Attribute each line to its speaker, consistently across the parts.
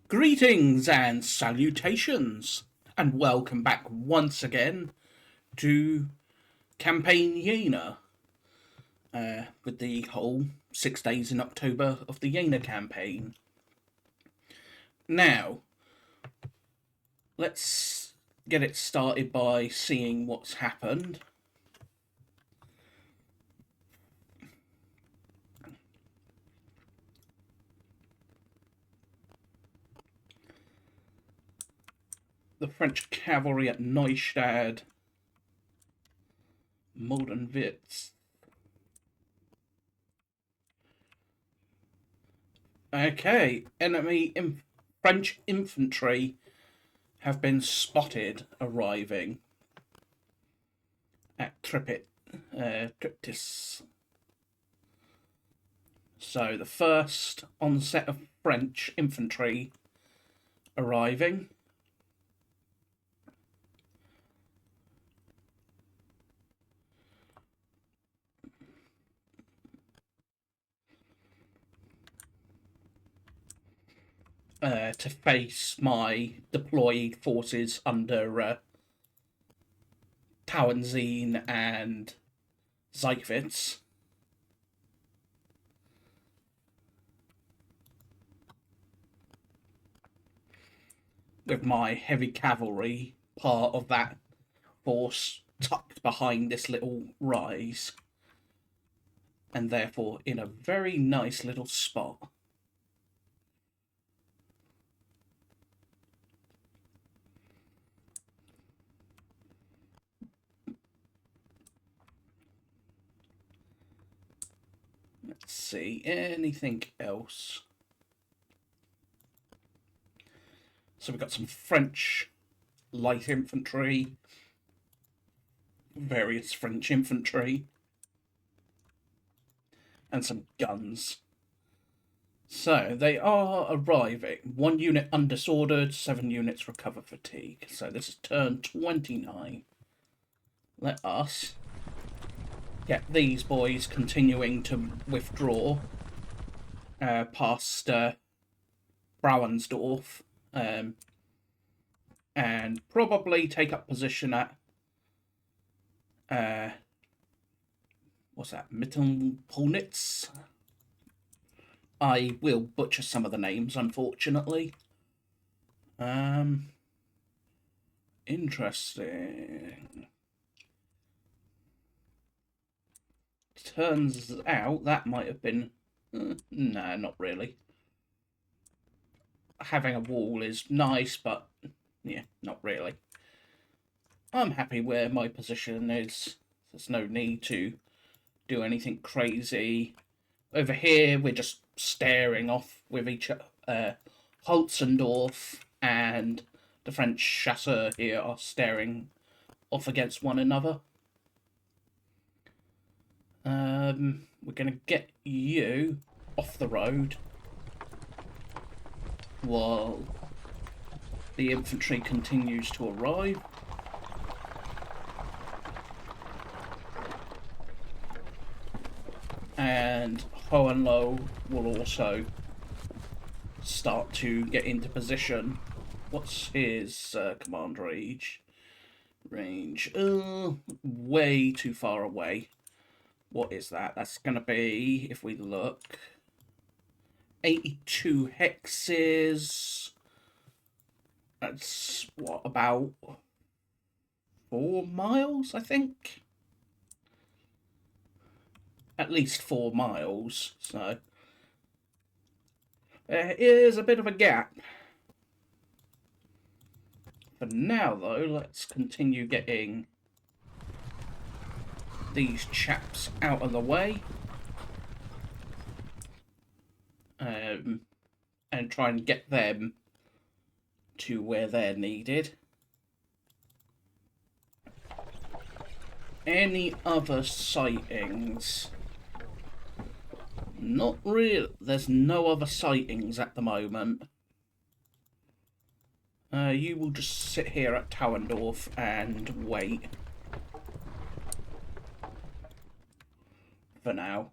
Speaker 1: Greetings and salutations, and welcome back once again to Campaign Jena, with the whole 6 days in October of the Jena Campaign. Now, let's get it started by seeing what's happened. The French cavalry at Neustadt, Moldenwitz. Okay, French infantry have been spotted arriving at Triptis. So the first onset of French infantry arriving. To face my deployed forces under Tauentzien and Zeitwitz. With my heavy cavalry, part of that force, tucked behind this little rise, and therefore in a very nice little spot. Let's see, anything else? So we've got some French light infantry, various French infantry, and some guns. So they are arriving. 1 unit undisordered, 7 units recover fatigue. So this is turn 29. Let us get these boys continuing to withdraw past Brauensdorf, and probably take up position at what's that, Mittelpolnitz. I will butcher some of the names, unfortunately. Interesting. Turns out that might have been... no, not really. Having a wall is nice, but yeah, not really. I'm happy where my position is. There's no need to do anything crazy. Over here, we're just staring off with each other. Holzendorf and the French chasseur here are staring off against one another. We're going to get you off the road while the infantry continues to arrive. And Hohenlohe will also start to get into position. What's his command range? Way too far away. What is that? That's going to be, if we look, 82 hexes. That's, what, about 4 miles, I think? At least 4 miles, so there is a bit of a gap. For now, though, let's continue getting these chaps out of the way, and try and get them to where they're needed. Any other sightings? Not really. There's no other sightings at the moment. You will just sit here at Tauendorf and wait for now.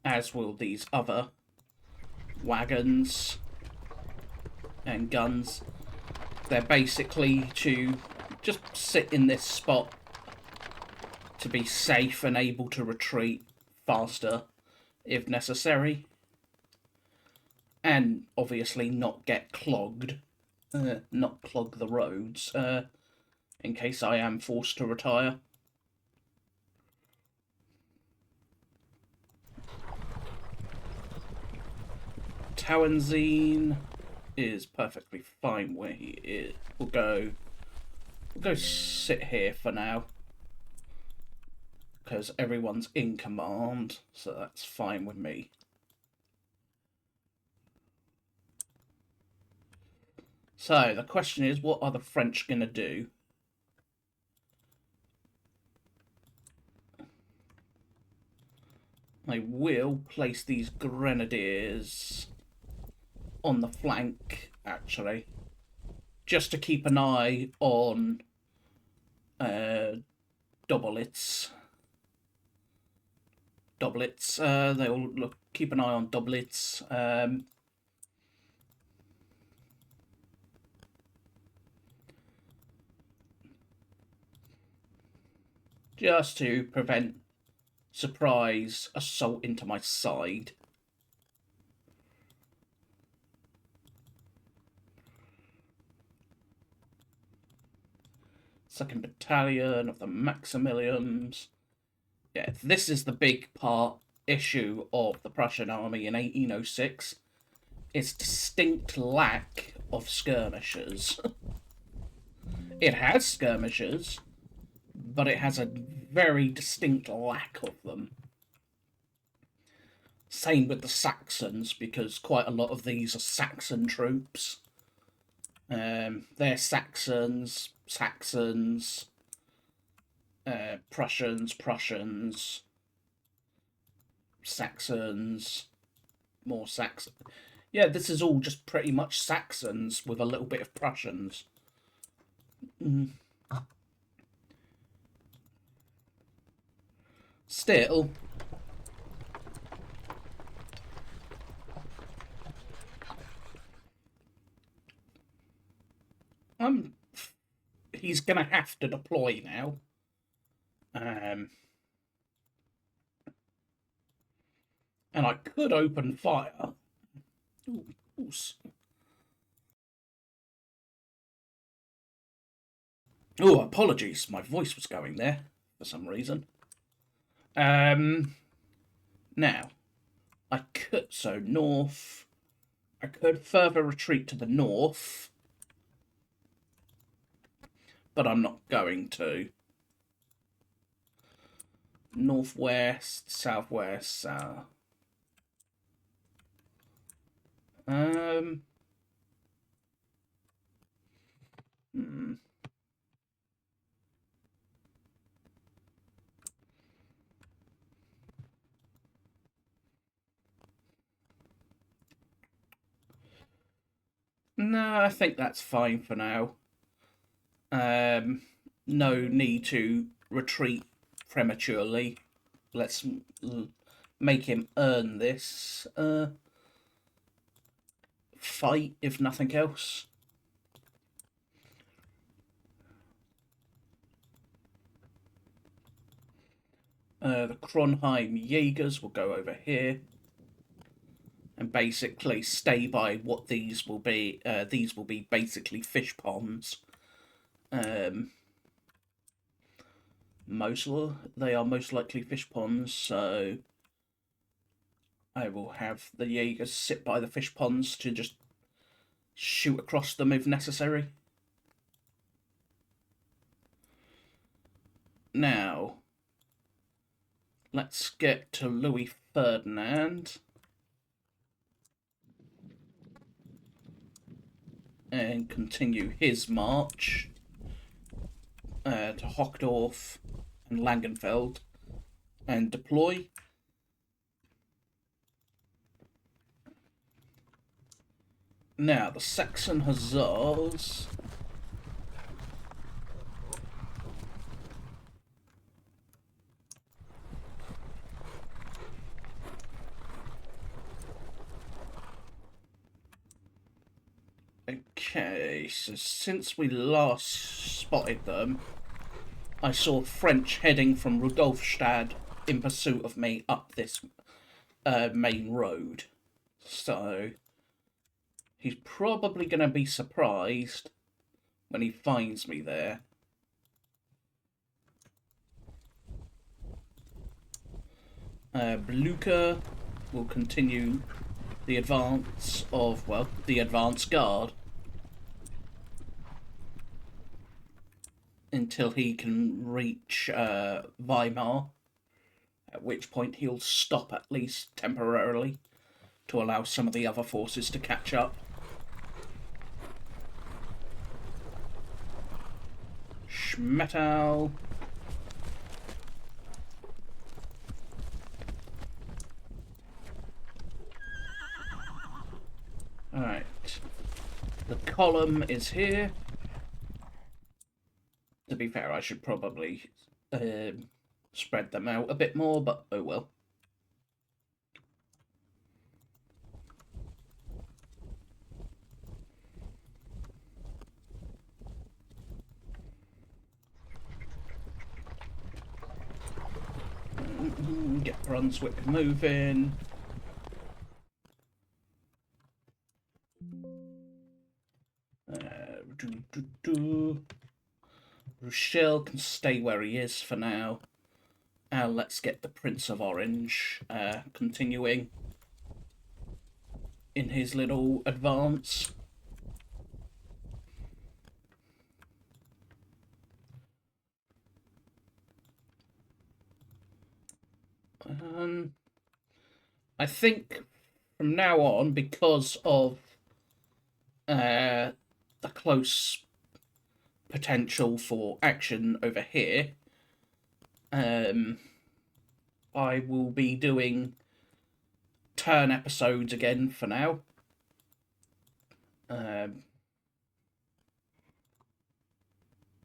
Speaker 1: as will these other wagons and guns. They're basically to just sit in this spot to be safe and able to retreat faster if necessary, and obviously not get clogged, not clog the roads in case I am forced to retire. Towenzine is perfectly fine where he is. We'll go sit here for now because everyone's in command, so that's fine with me. So the question is, what are the French going to do? I will place these grenadiers on the flank, actually, just to keep an eye on doublets. They'll keep an eye on doublets. Just to prevent surprise assault into my side. Second Battalion of the Maximilians. Yeah, this is the big issue of the Prussian army in 1806. Its distinct lack of skirmishers. It has skirmishers, but it has a very distinct lack of them. Same with the Saxons, because quite a lot of these are Saxon troops. They're Saxons, Prussians, Saxons, more Saxon. Yeah, this is all just pretty much Saxons with a little bit of Prussians. Still, he's gonna have to deploy now. And I could open fire. Oh, apologies. My voice was going there for some reason. Now, I could, so north, I could further retreat to the north, but I'm not going to. Northwest, southwest, south. No, I think that's fine for now. No need to retreat prematurely. Let's make him earn this fight, if nothing else. The Kronheim Jaegers will go over here and basically stay by what these will be. These will be basically fish ponds. They are most likely fish ponds, so I will have the Jaegers sit by the fish ponds to just shoot across them if necessary. Now, let's get to Louis Ferdinand and continue his march to Hochdorf and Langenfeld and deploy. Now, the Saxon Hussars so since we last spotted them, I saw French heading from Rudolfstadt in pursuit of me up this main road. So he's probably going to be surprised when he finds me there. Blucher will continue the advance of, well, the advance guard until he can reach Weimar, at which point he'll stop at least temporarily to allow some of the other forces to catch up. Schmettal. Alright. The column is here. To be fair, I should probably spread them out a bit more, but oh well. Get Brunswick moving. Rochelle can stay where he is for now. Let's get the Prince of Orange continuing in his little advance. I think from now on, because of the close potential for action over here, I will be doing turn episodes again for now.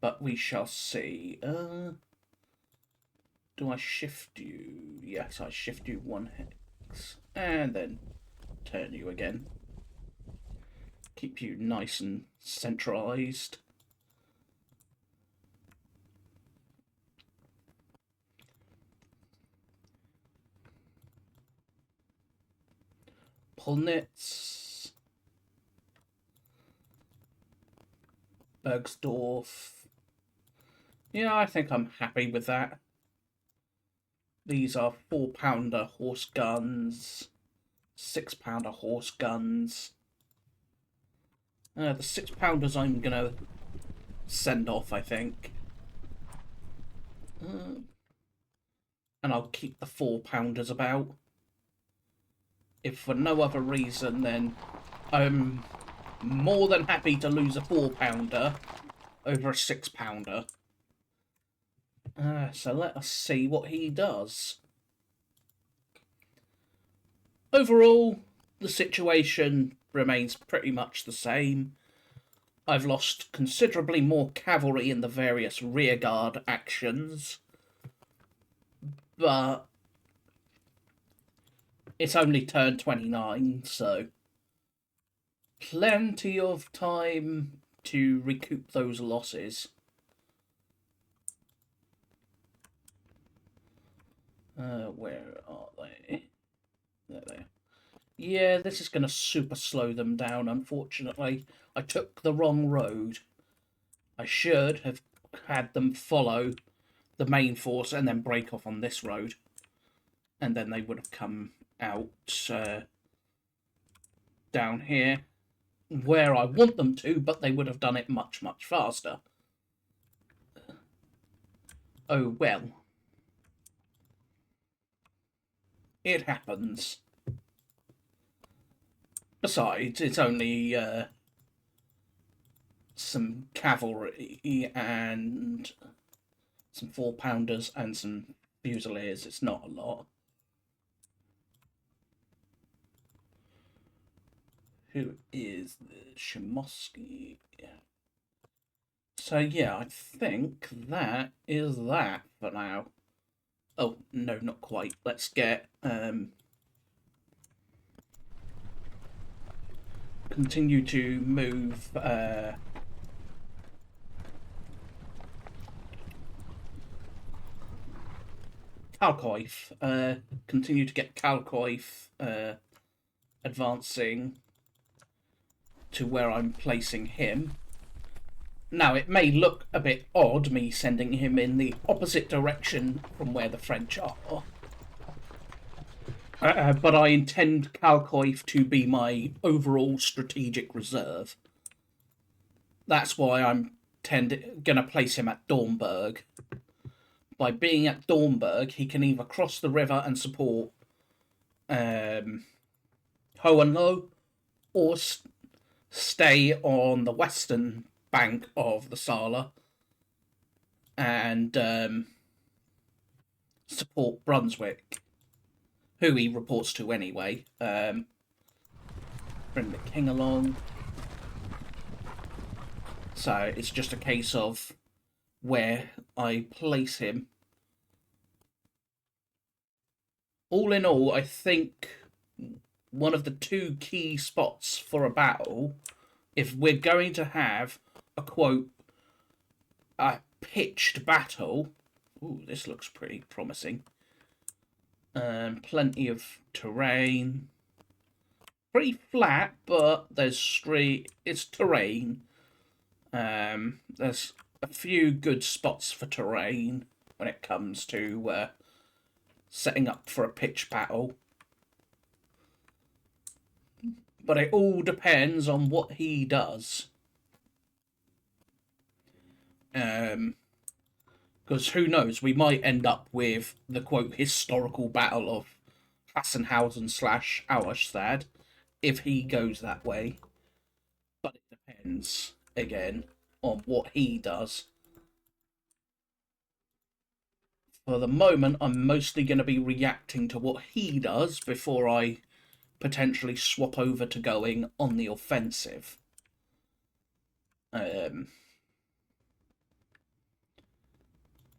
Speaker 1: But we shall see. Do I shift you? Yes, I shift you 1 hex. And then turn you again. Keep you nice and centralised. Polnitz. Bergsdorf. Yeah, I think I'm happy with that. These are 4-pounder horse guns, 6-pounder horse guns. The 6-pounders I'm gonna send off, I think. And I'll keep the 4-pounders about. If for no other reason, then I'm more than happy to lose a 4-pounder over a 6-pounder. So let us see what he does. Overall, the situation remains pretty much the same. I've lost considerably more cavalry in the various rearguard actions, but it's only turn 29, so plenty of time to recoup those losses. Where are they? There they are. Yeah, this is going to super slow them down, unfortunately. I took the wrong road. I should have had them follow the main force and then break off on this road. And then they would have come out down here where I want them to, but they would have done it much, much faster. Oh well. It happens. Besides, it's only some cavalry and some 4-pounders and some fusiliers. It's not a lot. Who is the Shimosky? Yeah. So yeah, I think that is that for now. Oh, no, not quite. Let's get continue to move Kharkiv. Continue to get Kharkiv advancing to where I'm placing him. Now, it may look a bit odd, me sending him in the opposite direction from where the French are. But I intend Kharkiv to be my overall strategic reserve. That's why I'm going to place him at Dornberg. By being at Dornberg, he can either cross the river and support Hohenlohe, or stay on the western bank of the Saale and support Brunswick, who he reports to anyway. Bring the king along. So it's just a case of where I place him. All in all, I think one of the two key spots for a battle, if we're going to have a quote, a pitched battle. Ooh, this looks pretty promising. Plenty of terrain. Pretty flat, but there's it's terrain. There's a few good spots for terrain when it comes to setting up for a pitched battle. But it all depends on what he does. Because who knows, we might end up with the quote historical battle of Sachsenhausen/Auerstadt if he goes that way. But it depends, again, on what he does. For the moment, I'm mostly going to be reacting to what he does before I potentially swap over to going on the offensive.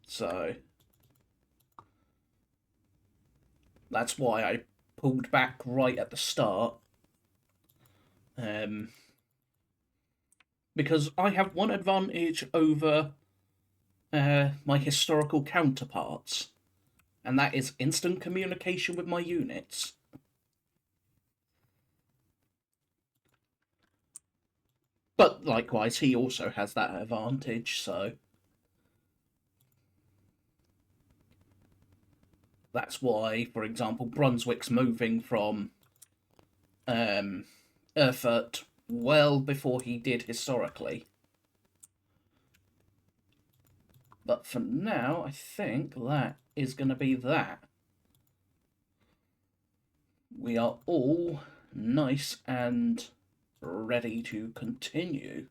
Speaker 1: So that's why I pulled back right at the start. Because I have one advantage over my historical counterparts, and that is instant communication with my units. But likewise, he also has that advantage, so that's why, for example, Brunswick's moving from Erfurt well before he did historically. But for now, I think that is going to be that. We are all nice and ready to continue.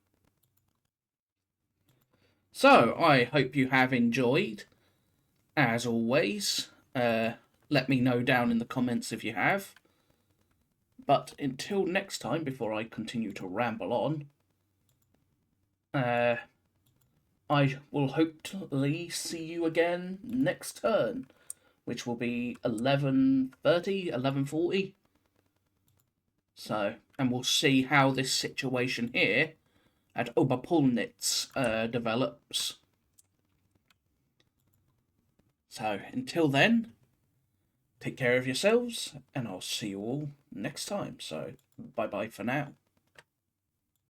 Speaker 1: So, I hope you have enjoyed. As always, let me know down in the comments if you have. But until next time, before I continue to ramble on, I will hopefully see you again next turn, which will be 11:30, 11:40. So, and we'll see how this situation here at Oberpolnitz develops. So, until then, take care of yourselves, and I'll see you all next time. So, bye-bye for now.